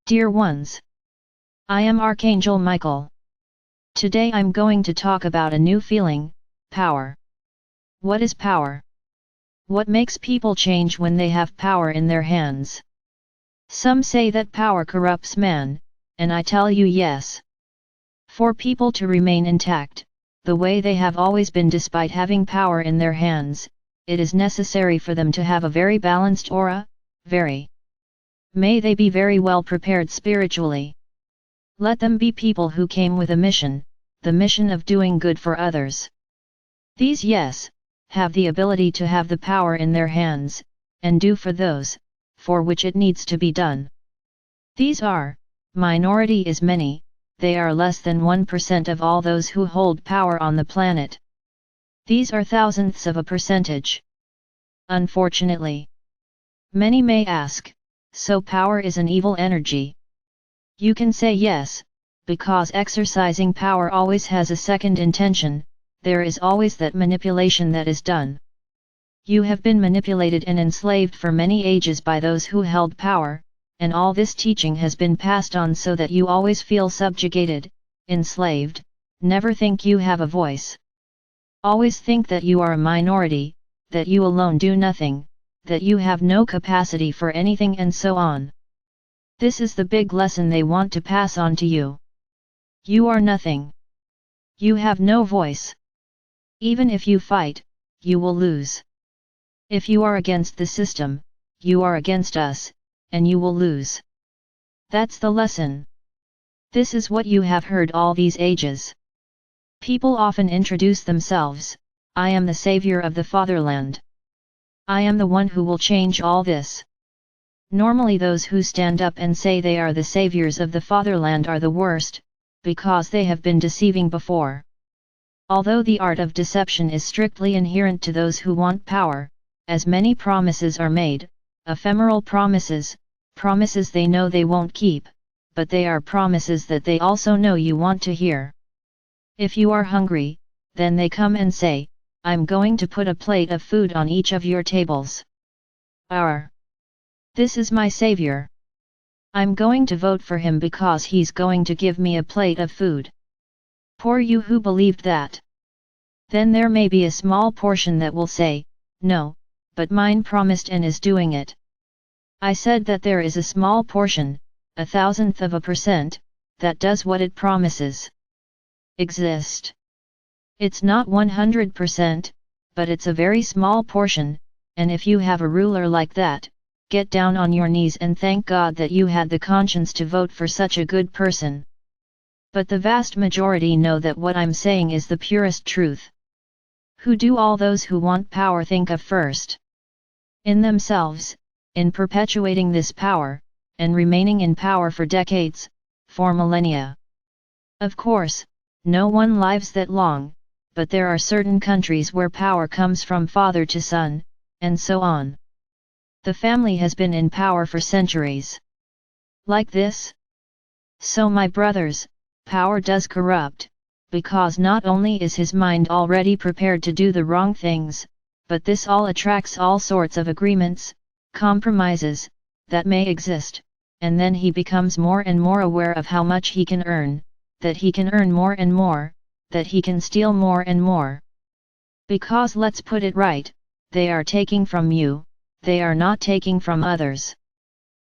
Dear ones, I am Archangel Michael. Today I'm going to talk about a new feeling, power. What is power? What makes people change when they have power in their hands? Some say that power corrupts man, and I tell you yes. For people to remain intact, the way they have always been despite having power in their hands, it is necessary for them to have a very balanced aura, May they be very well prepared spiritually. Let them be people who came with a mission, the mission of doing good for others. These have the ability to have the power in their hands, and do for those, for which it needs to be done. These are, minority is many, they are less than 1% of all those who hold power on the planet. These are thousandths of a percentage. Unfortunately. Many may ask, so power is an evil energy? You can say yes, because exercising power always has a second intention, there is always that manipulation that is done. You have been manipulated and enslaved for many ages by those who held power, and all this teaching has been passed on so that you always feel subjugated, enslaved, never think you have a voice. Always think that you are a minority, that you alone do nothing, that you have no capacity for anything and so on. This is the big lesson they want to pass on to you. You are nothing. You have no voice. Even if you fight, you will lose. If you are against the system, you are against us, and you will lose. That's the lesson. This is what you have heard all these ages. People often introduce themselves, I am the savior of the fatherland. I am the one who will change all this. Normally those who stand up and say they are the saviors of the fatherland are the worst, because they have been deceiving before. Although the art of deception is strictly inherent to those who want power, as many promises are made, ephemeral promises, promises they know they won't keep, but they are promises that they also know you want to hear. If you are hungry, then they come and say, I'm going to put a plate of food on each of your tables. This is my savior. I'm going to vote for him because he's going to give me a plate of food. Poor you who believed that. Then there may be a small portion that will say, no, but mine promised and is doing it. I said that there is a small portion, a thousandth of a percent, that does what it promises. Exist. It's not 100%, but it's a very small portion, and if you have a ruler like that, get down on your knees and thank God that you had the conscience to vote for such a good person. But the vast majority know that what I'm saying is the purest truth. Who do all those who want power think of first? In themselves, in perpetuating this power, and remaining in power for decades, for millennia. Of course, no one lives that long, but there are certain countries where power comes from father to son, and so on. The family has been in power for centuries. Like this? So my brothers, power does corrupt, because not only is his mind already prepared to do the wrong things, but this all attracts all sorts of agreements, compromises, that may exist, and then he becomes more and more aware of how much he can earn, that he can earn more and more, that he can steal more and more. Because let's put it right, they are taking from you, they are not taking from others.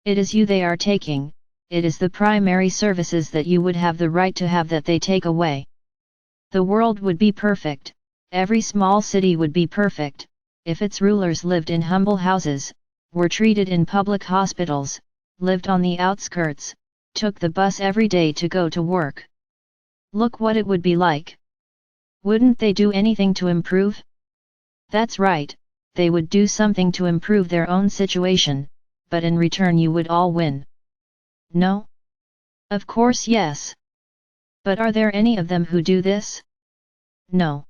It is you they are taking, it is the primary services that you would have the right to have that they take away. The world would be perfect, every small city would be perfect, if its rulers lived in humble houses, were treated in public hospitals, lived on the outskirts, took the bus every day to go to work. Look what it would be like. Wouldn't they do anything to improve? That's right, they would do something to improve their own situation, but in return you would all win. No? Of course yes. But are there any of them who do this? No.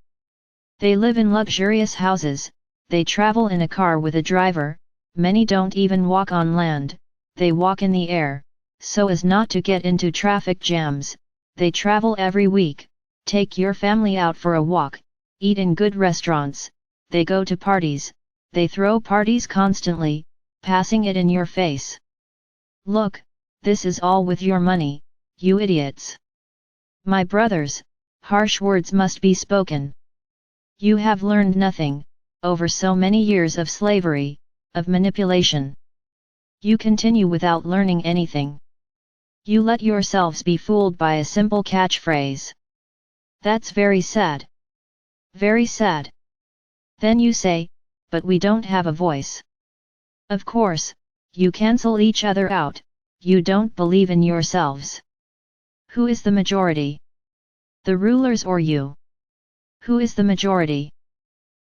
They live in luxurious houses, they travel in a car with a driver, many don't even walk on land, they walk in the air, so as not to get into traffic jams, they travel every week, take your family out for a walk, eat in good restaurants, they go to parties, they throw parties constantly, passing it in your face. Look, this is all with your money, you idiots. My brothers, harsh words must be spoken. You have learned nothing, over so many years of slavery, of manipulation. You continue without learning anything. You let yourselves be fooled by a simple catchphrase. That's very sad. Very sad. Then you say, but we don't have a voice. Of course, you cancel each other out, you don't believe in yourselves. Who is the majority? The rulers or you? Who is the majority?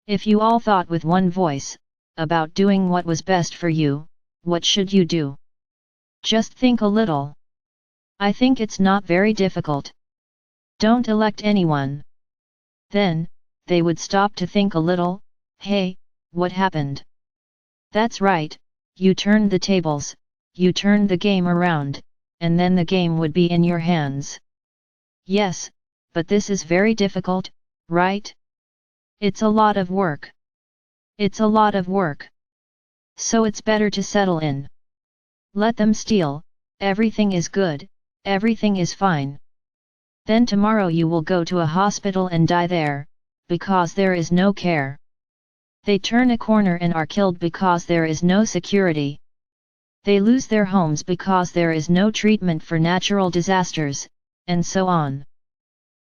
If you all thought with one voice, about doing what was best for you, what should you do? Just think a little. I think it's not very difficult. Don't elect anyone. Then, they would stop to think a little, hey, what happened? That's right, you turned the tables, you turned the game around, and then the game would be in your hands. Yes, but this is very difficult, right? It's a lot of work. It's a lot of work. So it's better to settle in. Let them steal, everything is good, everything is fine. Then tomorrow you will go to a hospital and die there, because there is no care. They turn a corner and are killed because there is no security. They lose their homes because there is no treatment for natural disasters, and so on.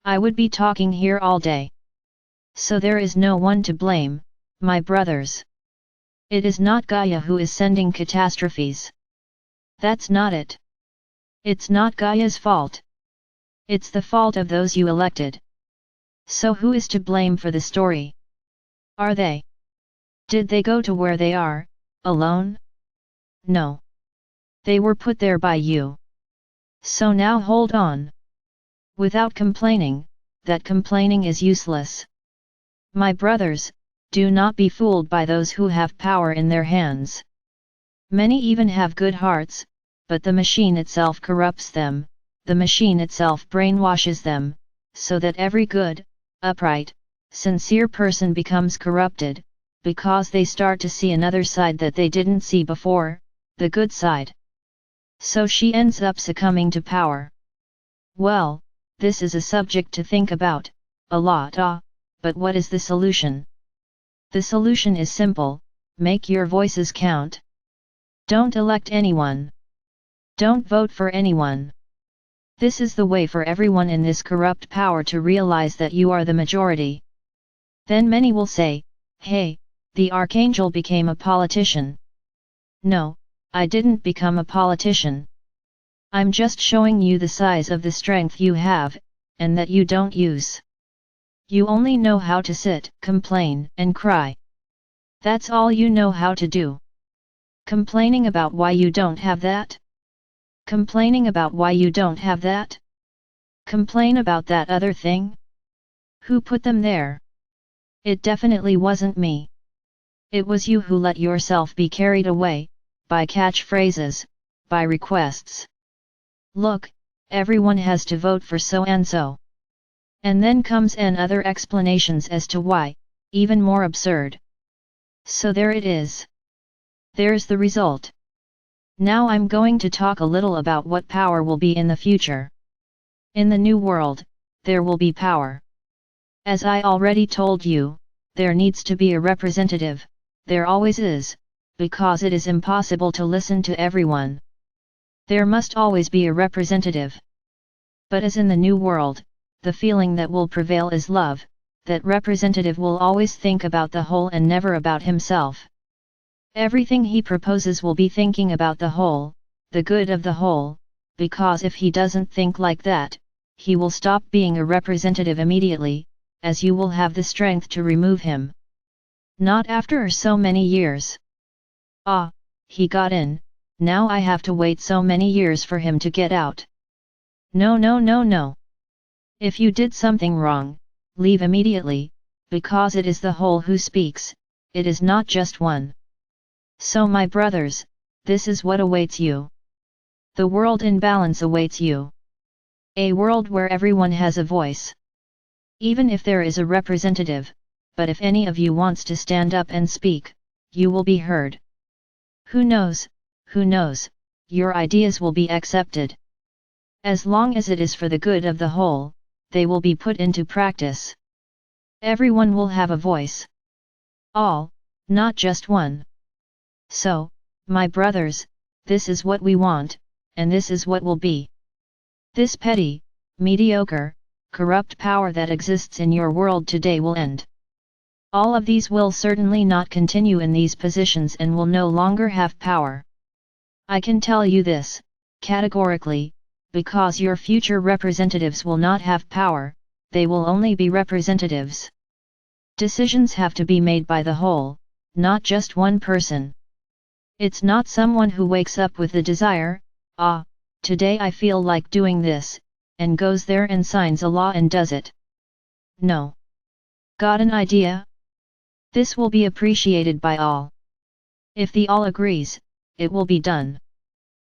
I would be talking here all day. So there is no one to blame, my brothers. It is not Gaia who is sending catastrophes. That's not it. It's not Gaia's fault. It's the fault of those you elected. So who is to blame for the story? Are they? Did they go to where they are, alone? No. They were put there by you. So now hold on. Without complaining, that complaining is useless. My brothers, do not be fooled by those who have power in their hands. Many even have good hearts, but the machine itself corrupts them, the machine itself brainwashes them, so that every good, upright, sincere person becomes corrupted, because they start to see another side that they didn't see before, the good side. So she ends up succumbing to power. Well, this is a subject to think about, a lot. But what is the solution? The solution is simple, make your voices count. Don't elect anyone. Don't vote for anyone. This is the way for everyone in this corrupt power to realize that you are the majority. Then many will say, hey, the Archangel became a politician. No, I didn't become a politician. I'm just showing you the size of the strength you have, and that you don't use. You only know how to sit, complain, and cry. That's all you know how to do. Complaining about why you don't have that? Complaining about why you don't have that? Complain about that other thing? Who put them there? It definitely wasn't me. It was you who let yourself be carried away, by catchphrases, by requests. Look, everyone has to vote for so and so. And then comes and other explanations as to why, even more absurd. So there it is. There's the result. Now I'm going to talk a little about what power will be in the future. In the new world, there will be power. As I already told you, there needs to be a representative, there always is, because it is impossible to listen to everyone. There must always be a representative. But as in the new world, the feeling that will prevail is love, that representative will always think about the whole and never about himself. Everything he proposes will be thinking about the whole, the good of the whole, because if he doesn't think like that, he will stop being a representative immediately, as you will have the strength to remove him. Not after so many years. Ah, he got in, now I have to wait so many years for him to get out. No, no, no, no. If you did something wrong, leave immediately, because it is the whole who speaks, it is not just one. So my brothers, this is what awaits you. The world in balance awaits you. A world where everyone has a voice. Even if there is a representative, but if any of you wants to stand up and speak, you will be heard. Who knows, your ideas will be accepted. As long as it is for the good of the whole, they will be put into practice. Everyone will have a voice. All, not just one. So, my brothers, this is what we want, and this is what will be. This petty, mediocre, corrupt power that exists in your world today will end. All of these will certainly not continue in these positions and will no longer have power. I can tell you this, categorically, because your future representatives will not have power, they will only be representatives. Decisions have to be made by the whole, not just one person. It's not someone who wakes up with the desire, today I feel like doing this, and goes there and signs a law and does it. No. Got an idea? This will be appreciated by all. If the all agrees, it will be done.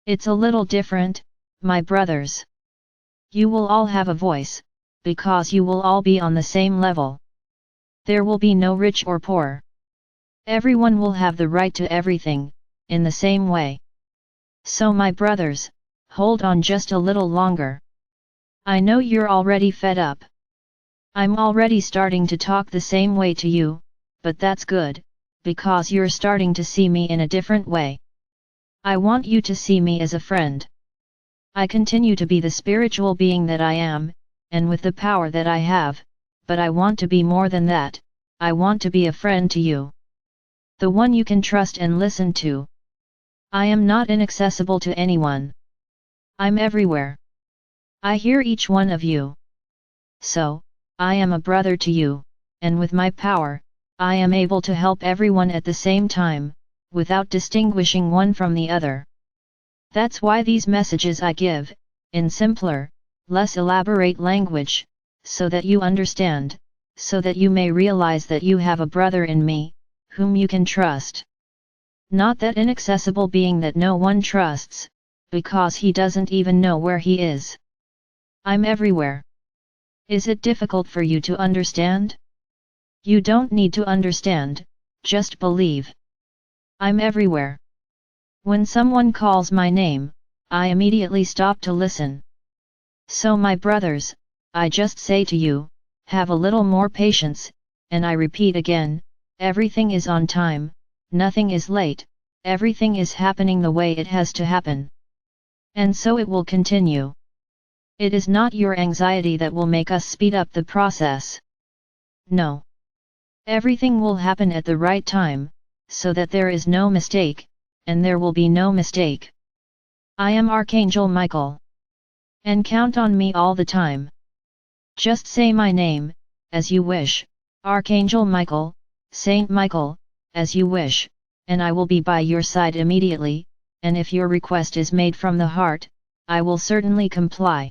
It's a little different, my brothers. You will all have a voice, because you will all be on the same level. There will be no rich or poor. Everyone will have the right to everything, in the same way. So my brothers, hold on just a little longer. I know you're already fed up. I'm already starting to talk the same way to you, but that's good, because you're starting to see me in a different way. I want you to see me as a friend. I continue to be the spiritual being that I am, and with the power that I have, but I want to be more than that, I want to be a friend to you. The one you can trust and listen to. I am not inaccessible to anyone. I'm everywhere. I hear each one of you. So, I am a brother to you, and with my power, I am able to help everyone at the same time, without distinguishing one from the other. That's why these messages I give, in simpler, less elaborate language, so that you understand, so that you may realize that you have a brother in me, whom you can trust. Not that inaccessible being that no one trusts, because he doesn't even know where he is. I'm everywhere. Is it difficult for you to understand? You don't need to understand, just believe. I'm everywhere. When someone calls my name, I immediately stop to listen. So my brothers, I just say to you, have a little more patience, and I repeat again, everything is on time, nothing is late, everything is happening the way it has to happen. And so it will continue. It is not your anxiety that will make us speed up the process. No. Everything will happen at the right time, so that there is no mistake, and there will be no mistake. I am Archangel Michael. And count on me all the time. Just say my name, as you wish, Archangel Michael, Saint Michael, as you wish, and I will be by your side immediately, and if your request is made from the heart, I will certainly comply.